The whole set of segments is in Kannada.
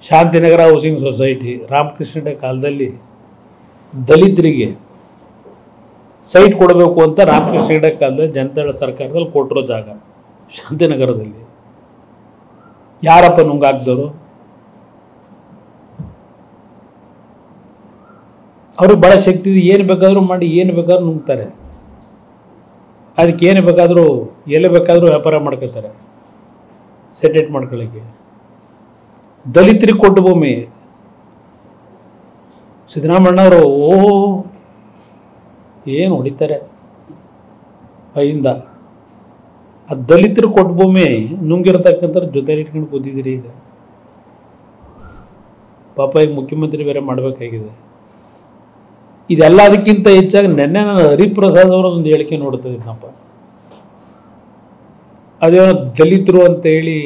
ಶಾಂತಿನಗರ ಹೌಸಿಂಗ್ ಸೊಸೈಟಿ ರಾಮಕೃಷ್ಣ ಕಾಲದಲ್ಲಿ ದಲಿತರಿಗೆ ಸೈಟ್ ಕೊಡಬೇಕು ಅಂತ ರಾಮಕೃಷ್ಣ ಕಾಲದಲ್ಲಿ ಜನತಾದಳ ಸರ್ಕಾರದಲ್ಲಿ ಕೊಟ್ಟಿರೋ ಜಾಗ ಶಾಂತಿನಗರದಲ್ಲಿ ಯಾರಪ್ಪ ನುಂಗಾಕ್ದವರು? ಅವ್ರಿಗೆ ಭಾಳ ಶಕ್ತಿ ಇದೆ, ಏನು ಬೇಕಾದರೂ ಮಾಡಿ ಏನು ಬೇಕಾದ್ರೂ ನುಂಗ್ತಾರೆ. ಅದಕ್ಕೆ ಏನು ಬೇಕಾದರೂ ಎಲ್ಲಿ ಬೇಕಾದರೂ ವ್ಯಾಪಾರ ಮಾಡ್ಕೋತಾರೆ ಸೆಟೇಟ್ ಮಾಡ್ಕೊಳ್ಳೋಕ್ಕೆ. ದಲಿತರಿಗೆ ಕೊಟ್ಟು ಭೂಮಿ ಸಿದ್ದರಾಮಣ್ಣವರು ಏನು ಹೊಡಿತಾರೆ ಅಯಿಂದ. ಆ ದಲಿತರು ಕೊಟ್ಟ ಭೂಮಿ ನುಂಗಿರ್ತಕ್ಕಂಥ ಜೊತೆ ಇಟ್ಕೊಂಡು ಕೂತಿದ್ದೀರಿ. ಈಗ ಪಾಪ ಈಗ ಮುಖ್ಯಮಂತ್ರಿ ಬೇರೆ ಮಾಡಬೇಕಾಗಿದೆ. ಇದೆಲ್ಲ ಅದಕ್ಕಿಂತ ಹೆಚ್ಚಾಗಿ ನೆನ್ನೆ ನಾನು ಹರಿಪ್ರಸಾದ್ ಅವರ ಒಂದು ಹೇಳಿಕೆ ನೋಡ್ತಾ ಇದ್ನಪ್ಪ. ಅದೇನೋ ದಲಿತರು ಅಂತೇಳಿ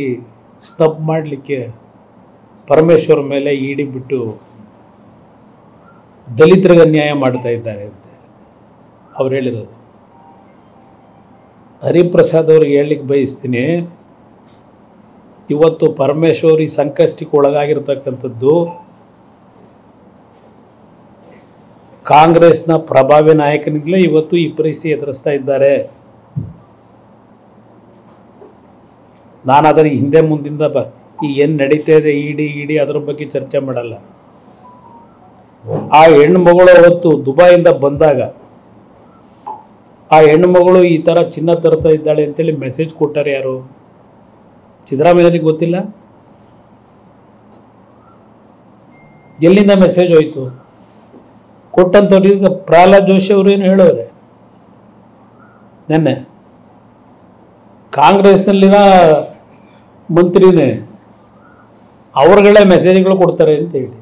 ಸ್ತಬ್ ಮಾಡಲಿಕ್ಕೆ ಪರಮೇಶ್ವರ ಮೇಲೆ ಇಡಿ ಬಿಟ್ಟು ದಲಿತರಿಗೆ ಅನ್ಯಾಯ ಮಾಡ್ತಾ ಇದ್ದಾರೆ ಅಂತ ಅವ್ರು ಹೇಳಿರೋದು. ಹರಿಪ್ರಸಾದ್ ಅವ್ರಿಗೆ ಹೇಳಲಿಕ್ಕೆ ಬಯಸ್ತೀನಿ, ಇವತ್ತು ಪರಮೇಶ್ವರ್ ಈ ಸಂಕಷ್ಟಕ್ಕೆ ಒಳಗಾಗಿರ್ತಕ್ಕಂಥದ್ದು ಕಾಂಗ್ರೆಸ್ನ ಪ್ರಭಾವಿ ನಾಯಕನಿಗಲೇ ಇವತ್ತು ಈ ಪರಿಸ್ಥಿತಿ ಎದುರಿಸ್ತಾ ಇದ್ದಾರೆ. ನಾನು ಅದರ ಹಿಂದೆ ಮುಂದಿಂದ ಈ ಏನು ನಡೀತಾ ಇದೆ ಇಡಿ ಅದರ ಬಗ್ಗೆ ಚರ್ಚೆ ಮಾಡಲ್ಲ. ಆ ಹೆಣ್ಣುಮಗಳು ಅವತ್ತು ದುಬೈಯಿಂದ ಬಂದಾಗ ಆ ಹೆಣ್ಣುಮಗಳು ಈ ಥರ ಚಿನ್ನ ತರ್ತಾ ಇದ್ದಾಳೆ ಅಂತೇಳಿ ಮೆಸೇಜ್ ಕೊಟ್ಟಾರೆ ಯಾರು? ಸಿದ್ದರಾಮಯ್ಯನಿಗೆ ಗೊತ್ತಿಲ್ಲ? ಎಲ್ಲಿಂದ ಮೆಸೇಜ್ ಹೋಯ್ತು? ಕೊಟ್ಟಂಥವ್ರು ಈಗ ಪ್ರಹ್ಲಾದ್ ಜೋಶಿ ಅವರು ಏನು ಹೇಳೋರೆ ನೆನ್ನೆ ಕಾಂಗ್ರೆಸ್ನಲ್ಲಿನ ಮಂತ್ರಿನೇ ಅವ್ರಗಳೇ ಮೆಸೇಜ್ಗಳು ಕೊಡ್ತಾರೆ ಅಂತ ಹೇಳಿ.